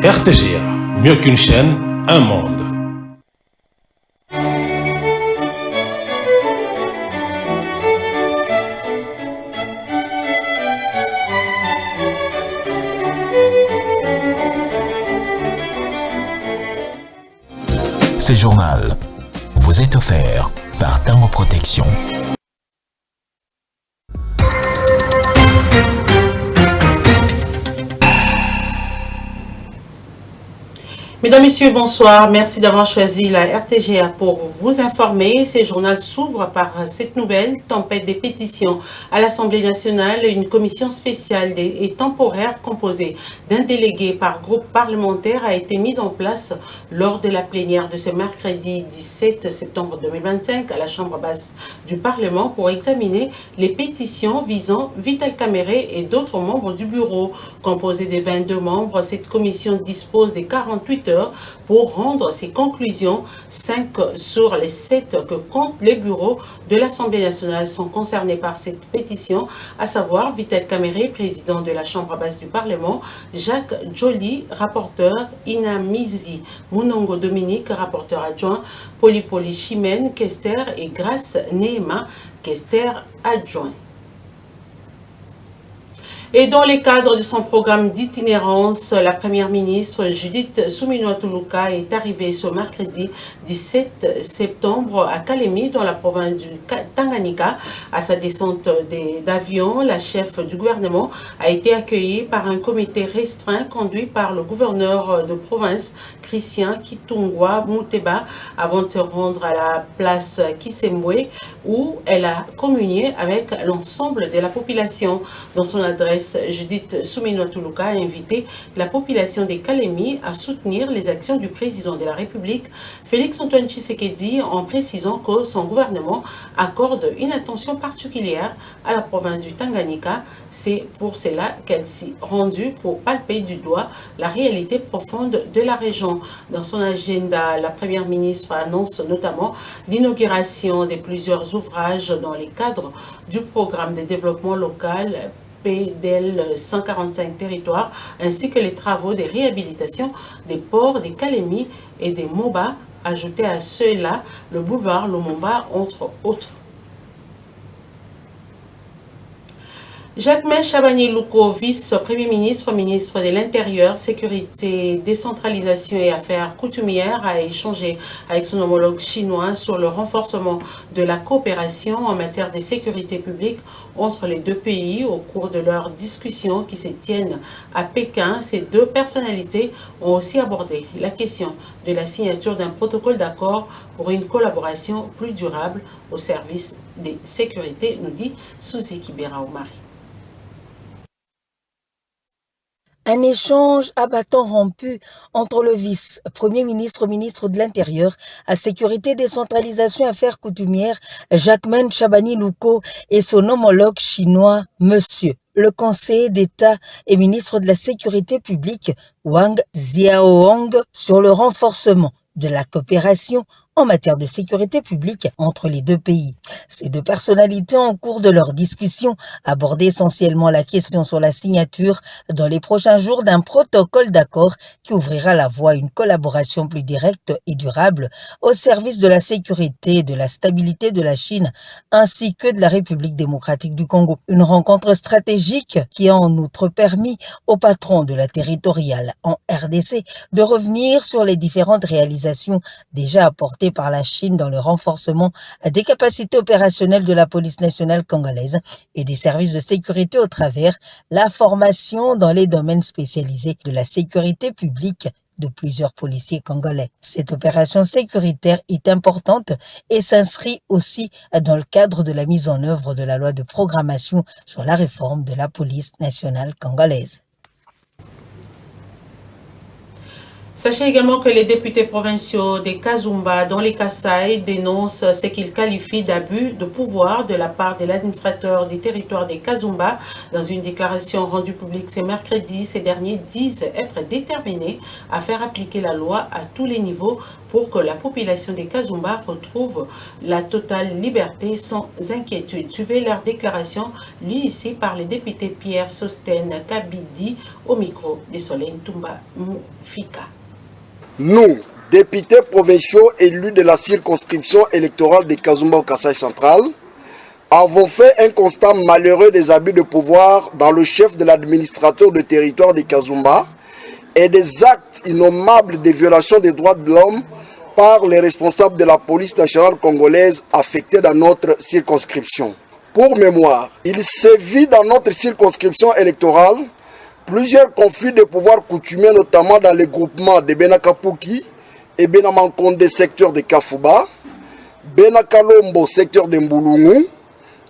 RTGA, mieux qu'une chaîne, un monde. Ce journal vous est offert par Thermoprotection. Mesdames, Messieurs, bonsoir. Merci d'avoir choisi la RTGA pour vous informer. Ce journal s'ouvre par cette nouvelle tempête des pétitions. À l'Assemblée nationale, une commission spéciale et temporaire composée d'un délégué par groupe parlementaire a été mise en place lors de la plénière de ce mercredi 17 septembre 2025 à la Chambre basse du Parlement pour examiner les pétitions visant Vital Kamerhe et d'autres membres du bureau. Composée de 22 membres, cette commission dispose des 48 heures pour rendre ses conclusions. 5 sur les 7 que comptent les bureaux de l'Assemblée nationale sont concernés par cette pétition, à savoir Vital Kamerhe, président de la Chambre basse du Parlement, Jacques Joly, rapporteur, Ina Mizi Munongo Dominique, rapporteur adjoint, Polypoli Chimène, Kester et Grace Nehema, Kester adjoint. Et dans le cadre de son programme d'itinérance, la première ministre Judith Suminwa-Tuluka est arrivée ce mercredi 17 septembre à Kalemi, dans la province du Tanganyika. À sa descente d'avion, la chef du gouvernement a été accueillie par un comité restreint conduit par le gouverneur de province, Christian Kitungwa Muteba, avant de se rendre à la place Kisembwe, où elle a communié avec l'ensemble de la population. Dans son adresse, Judith Suminwa-Tuluka a invité la population des Kalemi à soutenir les actions du président de la République, Félix Antoine Tshisekedi, en précisant que son gouvernement accorde une attention particulière à la province du Tanganyika. C'est pour cela qu'elle s'est rendue pour palper du doigt la réalité profonde de la région. Dans son agenda, la première ministre annonce notamment l'inauguration de plusieurs ouvrages dans les cadres du programme de développement local PDL 145 territoires, ainsi que les travaux de réhabilitation des ports des Kalemi et des Moba, ajoutés à ceux-là le boulevard Lumumba, entre autres. Jacquemain Chabani-Louko, vice-premier ministre, ministre de l'Intérieur, Sécurité, Décentralisation et Affaires coutumières, a échangé avec son homologue chinois sur le renforcement de la coopération en matière de sécurité publique entre les deux pays. Au cours de leurs discussions qui se tiennent à Pékin, ces deux personnalités ont aussi abordé la question de la signature d'un protocole d'accord pour une collaboration plus durable au service des sécurités, nous dit Suzy Kibera Oumari. Un échange à bâton rompu entre le vice-premier ministre, ministre de l'Intérieur, à Sécurité, Décentralisation et Affaires coutumières, Jacquemain Chabani-Louko, et son homologue chinois, Monsieur le conseiller d'État et ministre de la Sécurité publique, Wang Xiaohong, sur le renforcement de la coopération en matière de sécurité publique entre les deux pays. Ces deux personnalités, en cours de leur discussion, abordaient essentiellement la question sur la signature dans les prochains jours d'un protocole d'accord qui ouvrira la voie à une collaboration plus directe et durable au service de la sécurité et de la stabilité de la Chine ainsi que de la République démocratique du Congo. Une rencontre stratégique qui a en outre permis au patron de la territoriale en RDC de revenir sur les différentes réalisations déjà apportées par la Chine dans le renforcement des capacités opérationnelles de la police nationale congolaise et des services de sécurité au travers la formation dans les domaines spécialisés de la sécurité publique de plusieurs policiers congolais. Cette opération sécuritaire est importante et s'inscrit aussi dans le cadre de la mise en œuvre de la loi de programmation sur la réforme de la police nationale congolaise. Sachez également que les députés provinciaux des Kazumba, dans les Kasaï, dénoncent ce qu'ils qualifient d'abus de pouvoir de la part de l'administrateur du territoire des Kazumba. Dans une déclaration rendue publique ce mercredi, ces derniers disent être déterminés à faire appliquer la loi à tous les niveaux pour que la population des Kazumba retrouve la totale liberté sans inquiétude. Suivez leur déclaration, lue ici par le député Pierre Sosten Kabidi au micro de Solène Toumba Fika. Nous, députés provinciaux élus de la circonscription électorale de Kazumba au Kasaï central, avons fait un constat malheureux des abus de pouvoir dans le chef de l'administrateur de territoire de Kazumba et des actes innommables de violation des droits de l'homme par les responsables de la police nationale congolaise affectés dans notre circonscription. Pour mémoire, il sévit dans notre circonscription électorale plusieurs conflits de pouvoir coutumiers, notamment dans les groupements de Benakapuki et Benamankonde, secteur de Kafuba, Benakalombo, secteur de Mbulungu,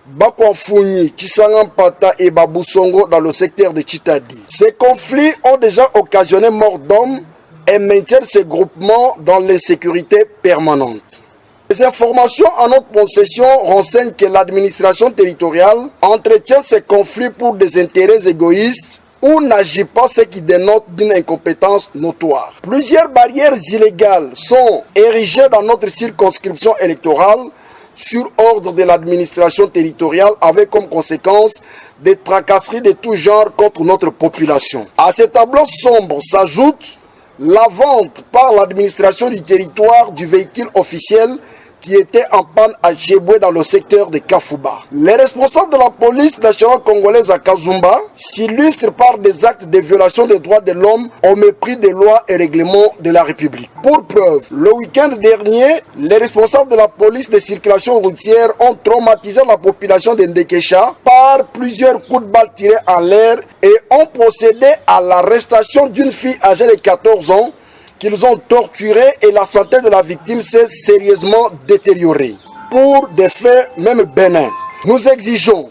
Bakwafuni, Kisangampata et Babusongo dans le secteur de Chitadi. Ces conflits ont déjà occasionné mort d'hommes et maintiennent ces groupements dans l'insécurité permanente. Les informations en notre possession renseignent que l'administration territoriale entretient ces conflits pour des intérêts égoïstes ou n'agit pas, ce qui dénote d'une incompétence notoire. Plusieurs barrières illégales sont érigées dans notre circonscription électorale sur ordre de l'administration territoriale avec comme conséquence des tracasseries de tout genre contre notre population. À ce tableau sombre s'ajoute la vente par l'administration du territoire du véhicule officiel qui était en panne à Djeboué dans le secteur de Kafuba. Les responsables de la police nationale congolaise à Kazumba s'illustrent par des actes de violation des droits de l'homme au mépris des lois et règlements de la République. Pour preuve, le week-end dernier, les responsables de la police de circulation routière ont traumatisé la population de Ndekesha par plusieurs coups de balle tirés en l'air et ont procédé à l'arrestation d'une fille âgée de 14 ans qu'ils ont torturé et la santé de la victime s'est sérieusement détériorée. Pour des faits même bénins, nous exigeons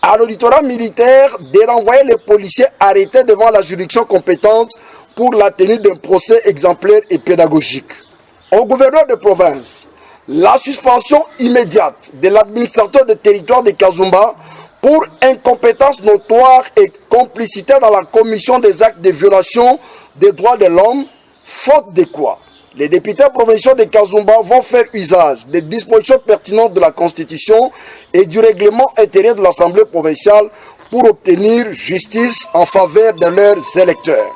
à l'auditorat militaire de renvoyer les policiers arrêtés devant la juridiction compétente pour la tenue d'un procès exemplaire et pédagogique. Au gouverneur de province, la suspension immédiate de l'administrateur de territoire de Kazumba pour incompétence notoire et complicité dans la commission des actes de violation des droits de l'homme. Faute de quoi, les députés provinciaux de Kazumba vont faire usage des dispositions pertinentes de la Constitution et du règlement intérieur de l'Assemblée provinciale pour obtenir justice en faveur de leurs électeurs.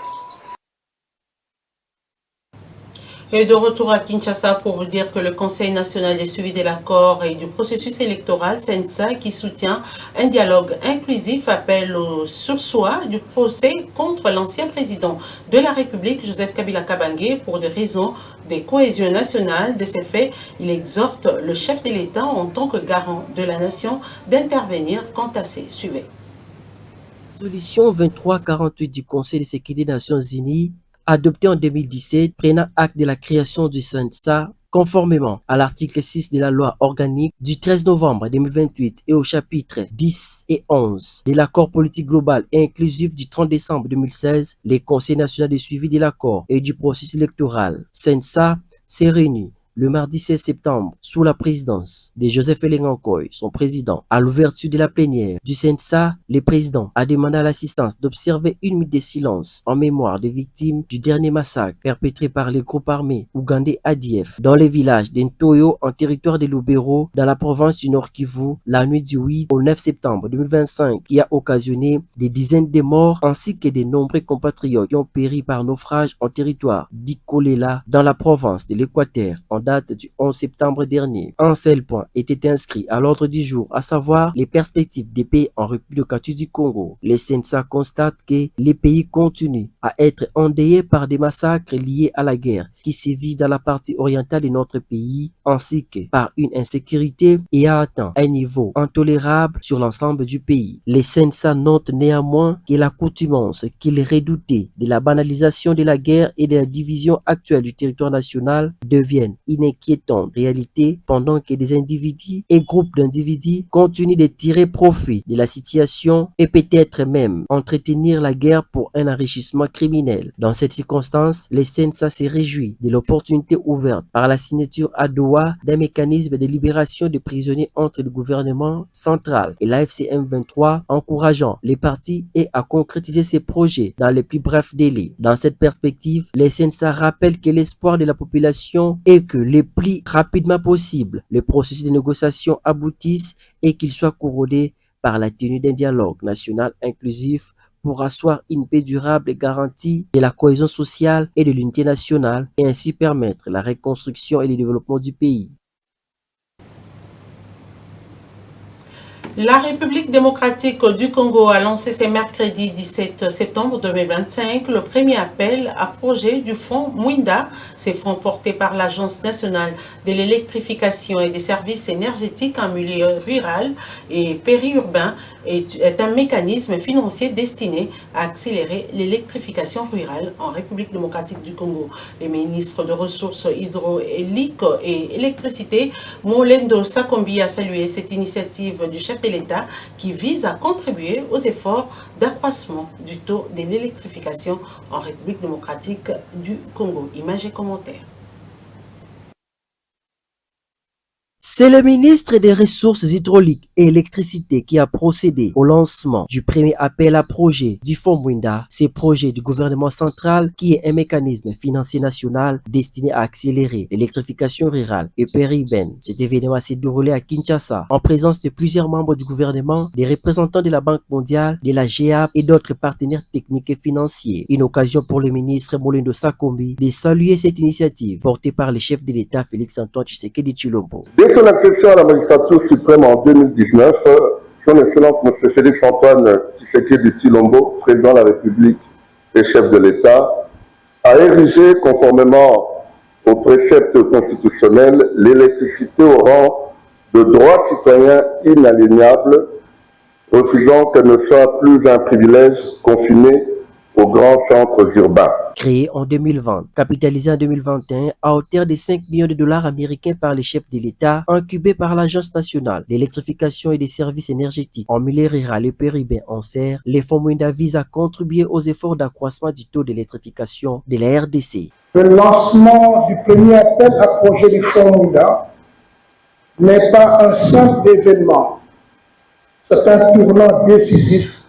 Et de retour à Kinshasa pour vous dire que le Conseil national de suivi de l'accord et du processus électoral, CENSA, qui soutient un dialogue inclusif, appelle au surseoir du procès contre l'ancien président de la République, Joseph Kabila Kabange, pour des raisons de cohésion nationale. De ces faits, il exhorte le chef de l'État en tant que garant de la nation d'intervenir quant à ces sujets. Résolution 2348 du Conseil de sécurité des Nations Unies adopté en 2017, prenant acte de la création du CENSA conformément à l'article 6 de la loi organique du 13 novembre 2028 et au chapitre 10 et 11 de l'accord politique global et inclusif du 30 décembre 2016, les conseils nationaux de suivi de l'accord et du processus électoral CENSA s'est réuni le mardi 16 septembre, sous la présidence de Joseph Elengankoy, son président, à l'ouverture de la plénière du CENSA, le président a demandé à l'assistance d'observer une minute de silence en mémoire des victimes du dernier massacre perpétré par les groupes armés ougandais ADF dans les villages d'Ntoyo en territoire de Lubero dans la province du Nord Kivu la nuit du 8 au 9 septembre 2025 qui a occasionné des dizaines de morts ainsi que de nombreux compatriotes qui ont péri par naufrage en territoire d'Ikolela dans la province de l'Équateur en date du 11 septembre dernier. Un seul point était inscrit à l'ordre du jour, à savoir les perspectives des pays en République du Congo. Les CENSA constatent que les pays continuent à être endeuillés par des massacres liés à la guerre qui qui sévit dans la partie orientale de notre pays, ainsi que par une insécurité et a atteint un niveau intolérable sur l'ensemble du pays. Les CNSA notent néanmoins que l'accoutumance qu'ils redoutaient de la banalisation de la guerre et de la division actuelle du territoire national deviennent une inquiétante réalité pendant que des individus et groupes d'individus continuent de tirer profit de la situation et peut-être même entretenir la guerre pour un enrichissement criminel. Dans cette circonstance, les CNSA se réjouit de l'opportunité ouverte par la signature à Doha d'un mécanisme de libération de prisonniers entre le gouvernement central et l'AFC M23, encourageant les partis et à concrétiser ces projets dans les plus brefs délais. Dans cette perspective, les CNSA rappellent que l'espoir de la population est que le plus rapidement possible le processus de négociation aboutisse et qu'il soit couronné par la tenue d'un dialogue national inclusif pour asseoir une paix durable et garantie de la cohésion sociale et de l'unité nationale et ainsi permettre la reconstruction et le développement du pays. La République démocratique du Congo a lancé ce mercredi 17 septembre 2025 le premier appel à projet du fonds Mwinda. Ces fonds portés par l'Agence nationale de l'électrification et des services énergétiques en milieu rural et périurbain est un mécanisme financier destiné à accélérer l'électrification rurale en République démocratique du Congo. Les ministres de ressources hydrauliques et électricité, Molendo Sakombi, a salué cette initiative du chef de l'État qui vise à contribuer aux efforts d'accroissement du taux de l'électrification en République démocratique du Congo. Images et commentaires. C'est le ministre des Ressources hydrauliques et électricité qui a procédé au lancement du premier appel à projet du fonds Mwinda, ce projet du gouvernement central qui est un mécanisme financier national destiné à accélérer l'électrification rurale et périurbaine. Cet événement s'est déroulé à Kinshasa en présence de plusieurs membres du gouvernement, des représentants de la Banque mondiale, de la GEAP et d'autres partenaires techniques et financiers. Une occasion pour le ministre Molendo Sakombi de saluer cette initiative portée par le chef de l'État Félix-Antoine Tshisekedi Tshilombo. Dès son accession à la magistrature suprême en 2019, son Excellence M. Félix-Antoine Tshisekedi Tshilombo, président de la République et chef de l'État, a érigé, conformément aux préceptes constitutionnels, l'électricité au rang de droit citoyen inaliénable, refusant qu'elle ne soit plus un privilège confiné aux grands centres urbains. Créé en 2020, capitalisé en 2021 à hauteur de 5 millions de dollars américains par les chefs de l'État, incubé par l'Agence nationale d'électrification et des services énergétiques en milieu rural et périurbain en serre, les fonds Mwinda visent à contribuer aux efforts d'accroissement du taux d'électrification de la RDC. Le lancement du premier appel à projet du fonds Mwinda n'est pas un simple événement, c'est un tournant décisif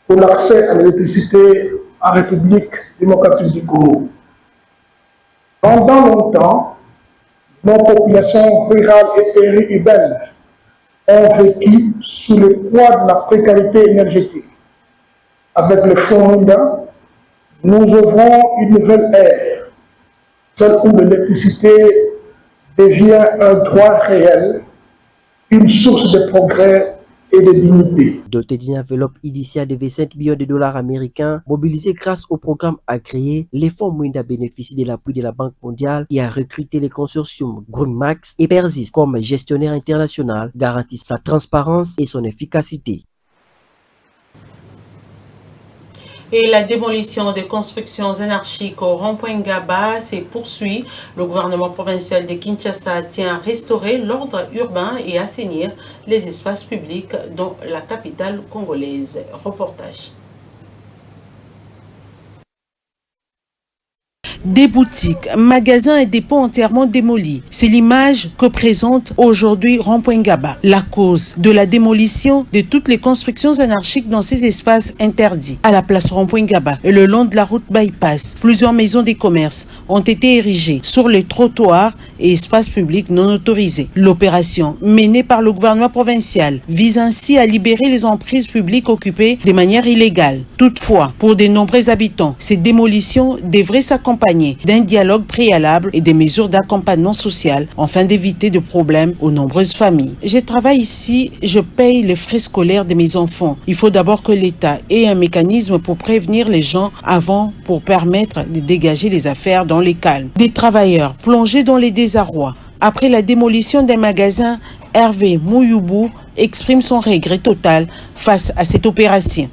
pour l'accès à l'électricité en République démocratique du Congo. Pendant longtemps, nos populations rurales et périurbaines ont vécu sous le poids de la précarité énergétique. Avec le fonds Mwinda, nous ouvrons une nouvelle ère, celle où l'électricité devient un droit réel, une source de progrès et de dignité. Doté d'une enveloppe initiale de 25 millions de dollars américains, mobilisée grâce au programme agréé, les fonds Mwinda bénéficient de l'appui de la Banque mondiale qui a recruté les consortiums Greenmax et Persist comme gestionnaire international, garantissant sa transparence et son efficacité. Et la démolition des constructions anarchiques au rond-point Ngaba se poursuit. Le gouvernement provincial de Kinshasa tient à restaurer l'ordre urbain et assainir les espaces publics dans la capitale congolaise. Reportage. Des boutiques, magasins et dépôts entièrement démolis. C'est l'image que présente aujourd'hui Rond-Point Ngaba. La cause de la démolition de toutes les constructions anarchiques dans ces espaces interdits. À la place Rond-Point Ngaba et le long de la route Bypass, plusieurs maisons des commerces ont été érigées sur les trottoirs et espaces publics non autorisés. L'opération menée par le gouvernement provincial vise ainsi à libérer les emprises publiques occupées de manière illégale. Toutefois, pour de nombreux habitants, ces démolitions devraient s'accompagner accompagné d'un dialogue préalable et des mesures d'accompagnement social afin d'éviter de problèmes aux nombreuses familles. Je travaille ici, je paye les frais scolaires de mes enfants. Il faut d'abord que l'État ait un mécanisme pour prévenir les gens avant pour permettre de dégager les affaires dans les calmes. Des travailleurs plongés dans les désarrois après la démolition des magasins, Hervé Mouyubu exprime son regret total face à cette opération.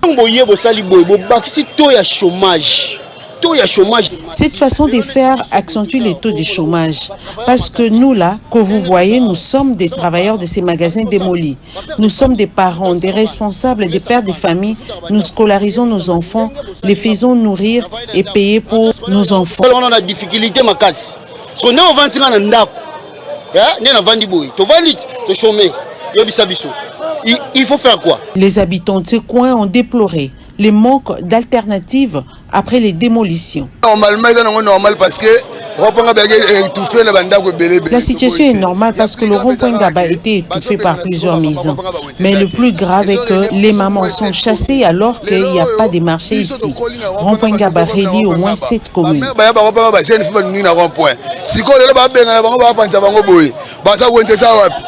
Cette façon de faire accentue les taux de chômage. Parce que nous là, que vous voyez, nous sommes des travailleurs de ces magasins démolis. Nous sommes des parents, des responsables, des pères de famille. Nous scolarisons nos enfants, les faisons nourrir et payer pour nos enfants. On a des difficultés, ma casse. Parce qu'on est au 25 ans, il faut faire quoi? Les habitants de ce coin ont déploré les manques d'alternatives après les démolitions. La situation est normale parce que le rond-point Gaba a été étouffé par plusieurs maisons. Mais le plus grave est que les mamans sont chassées alors qu'il n'y a pas de marché ici. Rond-point Gaba relie au moins 7 communes.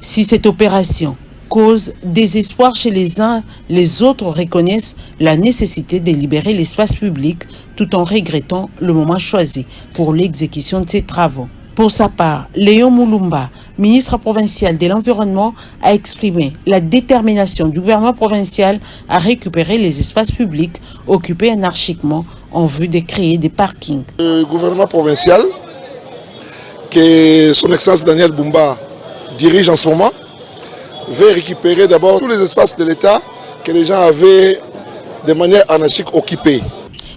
Si cette opération cause désespoir chez les uns, les autres reconnaissent la nécessité de libérer l'espace public tout en regrettant le moment choisi pour l'exécution de ces travaux. Pour sa part, Léon Moulumba, ministre provincial de l'Environnement, a exprimé la détermination du gouvernement provincial à récupérer les espaces publics occupés anarchiquement en vue de créer des parkings. Le gouvernement provincial, que son Excellence Daniel Bumba dirige en ce moment, veut récupérer d'abord tous les espaces de l'État que les gens avaient de manière anarchique occupés.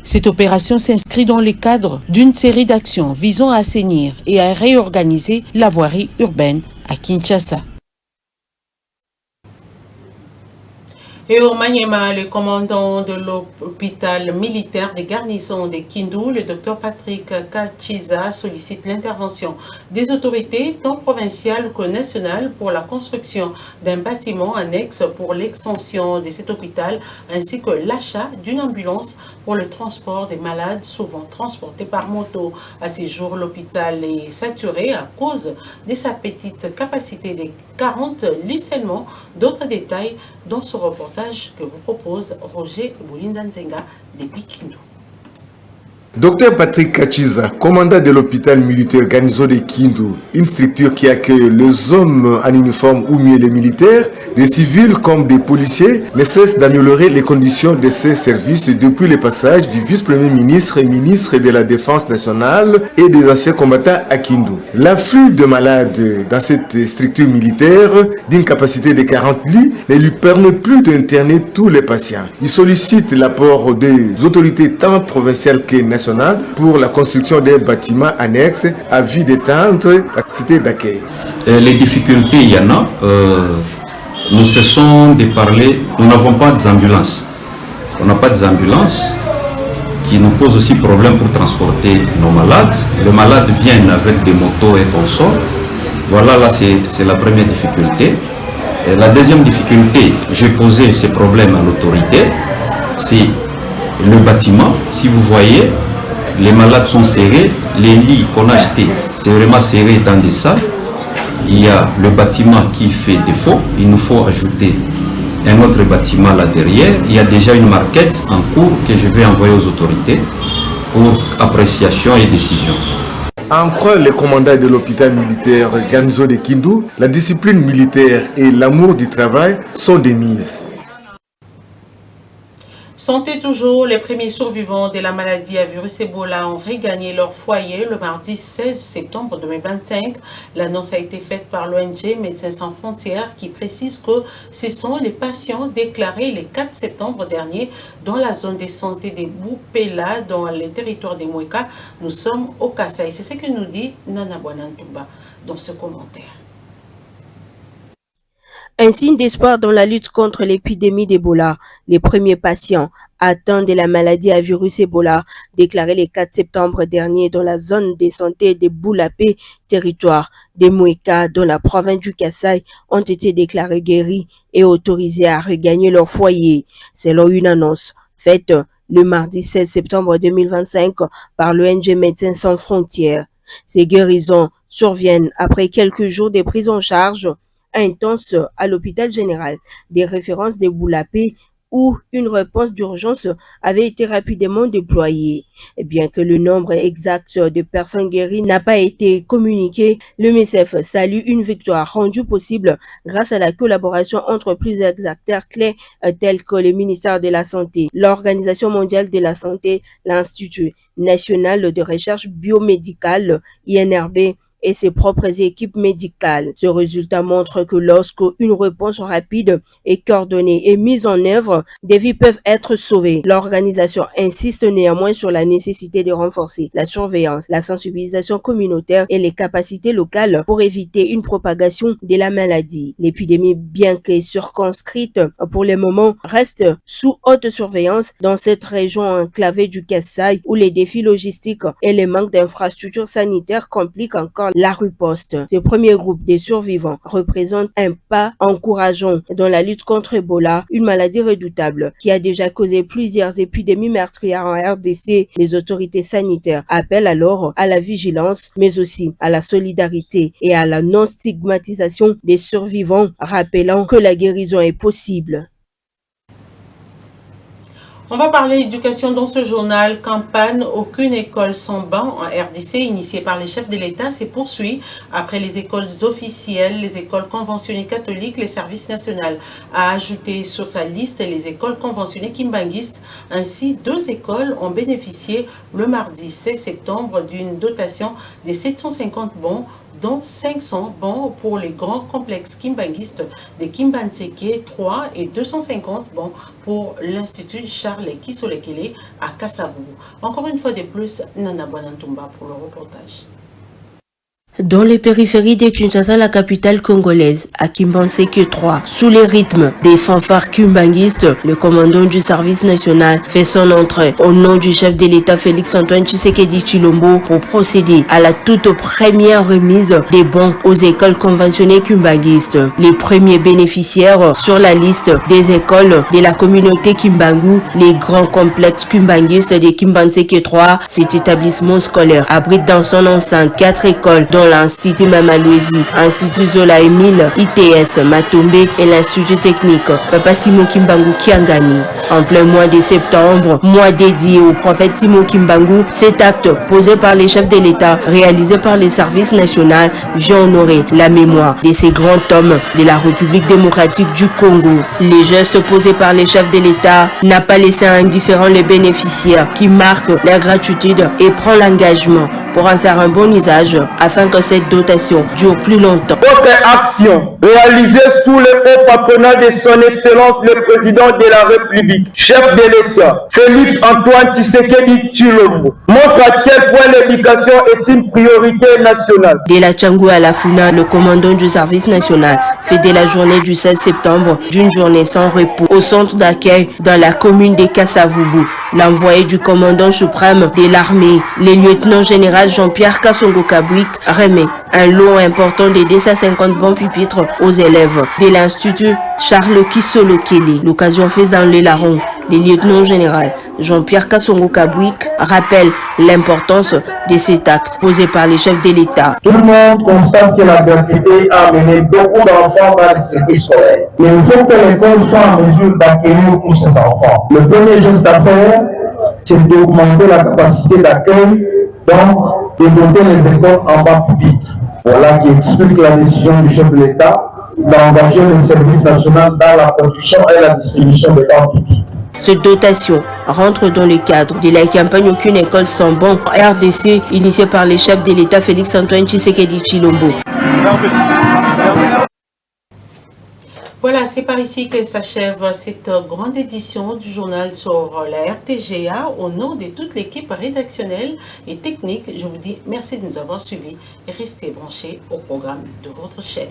Cette opération s'inscrit dans le cadre d'une série d'actions visant à assainir et à réorganiser la voirie urbaine à Kinshasa. Et au Maniema, le commandant de l'hôpital militaire des garnisons de Kindu, le docteur Patrick Kachiza, sollicite l'intervention des autorités tant provinciales que nationales pour la construction d'un bâtiment annexe pour l'extension de cet hôpital ainsi que l'achat d'une ambulance pour le transport des malades souvent transportés par moto. À ces jours, l'hôpital est saturé à cause de sa petite capacité de 40 lits seulement. D'autres détails dans ce reportage que vous propose Roger Boulindanzenga depuis Kindu. Docteur Patrick Kachiza, commandant de l'hôpital militaire Garnison de Kindu, une structure qui accueille les hommes en uniforme ou mieux les militaires, les civils comme des policiers, ne cesse d'améliorer les conditions de ces services depuis le passage du vice-premier ministre et ministre de la Défense nationale et des anciens combattants à Kindu. L'afflux de malades dans cette structure militaire d'une capacité de 40 lits ne lui permet plus d'interner tous les patients. Il sollicite l'apport des autorités tant provinciales que nationales pour la construction des bâtiments annexes à vue d'étendre la cité d'accueil. Les difficultés, il y en a. Nous cessons de parler. Nous n'avons pas d'ambulance. On n'a pas d'ambulance qui nous pose aussi problème pour transporter nos malades. Les malades viennent avec des motos et consorts. Voilà, là, c'est la première difficulté. Et la deuxième difficulté, j'ai posé ces problèmes à l'autorité, c'est le bâtiment. Si vous voyez, les malades sont serrés, les lits qu'on a achetés, c'est vraiment serré dans des salles. Il y a le bâtiment qui fait défaut, il nous faut ajouter un autre bâtiment là derrière. Il y a déjà une maquette en cours que je vais envoyer aux autorités pour appréciation et décision. En croire les commandants de l'hôpital militaire Garnison de Kindu, la discipline militaire et l'amour du travail sont des mises. Santé toujours, les premiers survivants de la maladie à virus Ebola ont regagné leur foyer le mardi 16 septembre 2025. L'annonce a été faite par l'ONG Médecins sans frontières qui précise que ce sont les patients déclarés le 4 septembre dernier dans la zone de santé de Boupela, dans le territoire des Moueka. Nous sommes au Kasaï. C'est ce que nous dit Nana Bwanantumba dans ce commentaire. Un signe d'espoir dans la lutte contre l'épidémie d'Ebola. Les premiers patients atteints de la maladie à virus Ebola, déclarés le 4 septembre dernier dans la zone de santé de Boulapé, territoire des Moueka, dans la province du Kasaï, ont été déclarés guéris et autorisés à regagner leur foyer. Selon une annonce faite le mardi 16 septembre 2025 par l'ONG Médecins sans frontières. Ces guérisons surviennent après quelques jours de prise en charge intense à l'hôpital général des références de Boulapé où une réponse d'urgence avait été rapidement déployée. Et bien que le nombre exact de personnes guéries n'a pas été communiqué, le MSF salue une victoire rendue possible grâce à la collaboration entre plusieurs acteurs clés tels que le ministère de la Santé, l'Organisation mondiale de la santé, l'Institut national de recherche biomédicale, INRB, et ses propres équipes médicales. Ce résultat montre que lorsque une réponse rapide et coordonnée est mise en œuvre, des vies peuvent être sauvées. L'organisation insiste néanmoins sur la nécessité de renforcer la surveillance, la sensibilisation communautaire et les capacités locales pour éviter une propagation de la maladie. L'épidémie, bien que circonscrite pour le moment, reste sous haute surveillance dans cette région enclavée du Kasaï où les défis logistiques et les manques d'infrastructures sanitaires compliquent encore la riposte. Ce premier groupe de survivants représente un pas encourageant dans la lutte contre Ebola, une maladie redoutable qui a déjà causé plusieurs épidémies meurtrières en RDC. Les autorités sanitaires appellent alors à la vigilance, mais aussi à la solidarité et à la non-stigmatisation des survivants, rappelant que la guérison est possible. On va parler éducation dans ce journal. Campagne Aucune école sans banc en RDC, initiée par les chefs de l'État, se poursuit. Après les écoles officielles, les écoles conventionnées catholiques, les services nationaux a ajouté sur sa liste les écoles conventionnées kimbanguistes. Ainsi, 2 écoles ont bénéficié le mardi 16 septembre d'une dotation de 750 bons, dont 500 bons pour les grands complexes kimbanguistes de Kimbanseke 3 et 250 bons pour l'Institut Charles Kisolekele à Kasavubu. Encore une fois de plus, Nana Bonantumba pour le reportage. Dans les périphéries de Kinshasa, la capitale congolaise, à Kimbanseke 3, sous les rythmes des fanfares kimbanguistes, le commandant du service national fait son entrée au nom du chef de l'État Félix-Antoine Tshisekedi Tshilombo pour procéder à la toute première remise des bons aux écoles conventionnées kimbanguistes. Les premiers bénéficiaires sur la liste des écoles de la communauté Kimbangu, les grands complexes kimbanguistes de Kimbanseke 3, cet établissement scolaire abrite dans son enceinte 4 écoles dont l'Institut Mamalouezi, Institut Zola Emile, ITS Matombe et l'Institut technique Papa Simo Kimbangu Kiangani. En plein mois de septembre, mois dédié au prophète Simo Kimbangu, cet acte posé par les chefs de l'État, réalisé par les services nationaux, vient honorer la mémoire de ces grands hommes de la République démocratique du Congo. Les gestes posés par les chefs de l'État n'a pas laissé indifférent les bénéficiaires qui marquent leur gratitude et prend l'engagement pour en faire un bon usage afin que cette dotation dure plus longtemps. Votre action, réalisée sous le haut patronat de son Excellence le Président de la République, chef de l'État, Félix-Antoine Tshisekedi Tshilombo, montre à quel point l'éducation est une priorité nationale. De la Tchangou à la Funa, le commandant du service national fait de la journée du 16 septembre d'une journée sans repos au centre d'accueil dans la commune de Kasavubu. L'envoyé du commandant suprême de l'armée, le lieutenant général Jean-Pierre Kassongo Kabouik, remet un lot important de 250 bons pupitres aux élèves de l'Institut Charles Kisolokele. L'occasion faisant le larron, le lieutenant général Jean-Pierre Kassongo Kabouik rappelle l'importance de cet acte posé par les chefs de l'État. Tout le monde constate que la gratuité a amené beaucoup d'enfants dans les services scolaires. Mais il faut que l'école soit en mesure d'accueillir tous ces enfants. Le premier geste à faire, c'est d'augmenter la capacité d'accueil, donc de doter les écoles en bas pupitres. Voilà qui explique la décision du chef de l'État d'engager le service national dans la production et la distribution des bancs pupitres. Cette dotation rentre dans le cadre de la campagne Aucune école sans bon RDC initiée par les chefs de l'État Félix-Antoine Tshisekedi Tshilombo. Voilà, c'est par ici que s'achève cette grande édition du journal sur la RTGA. Au nom de toute l'équipe rédactionnelle et technique, je vous dis merci de nous avoir suivis et restez branchés au programme de votre chaîne.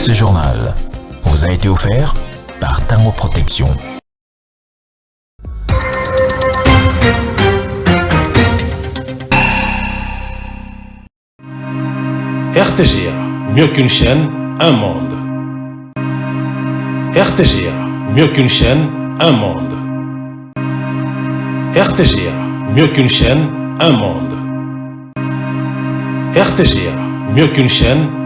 Ce journal vous a été offert par Tango Protection. RTGA, mieux qu'une chaîne, un monde. RTGA, mieux qu'une chaîne, un monde. RTGA, mieux qu'une chaîne, un monde. RTGA, mieux qu'une chaîne,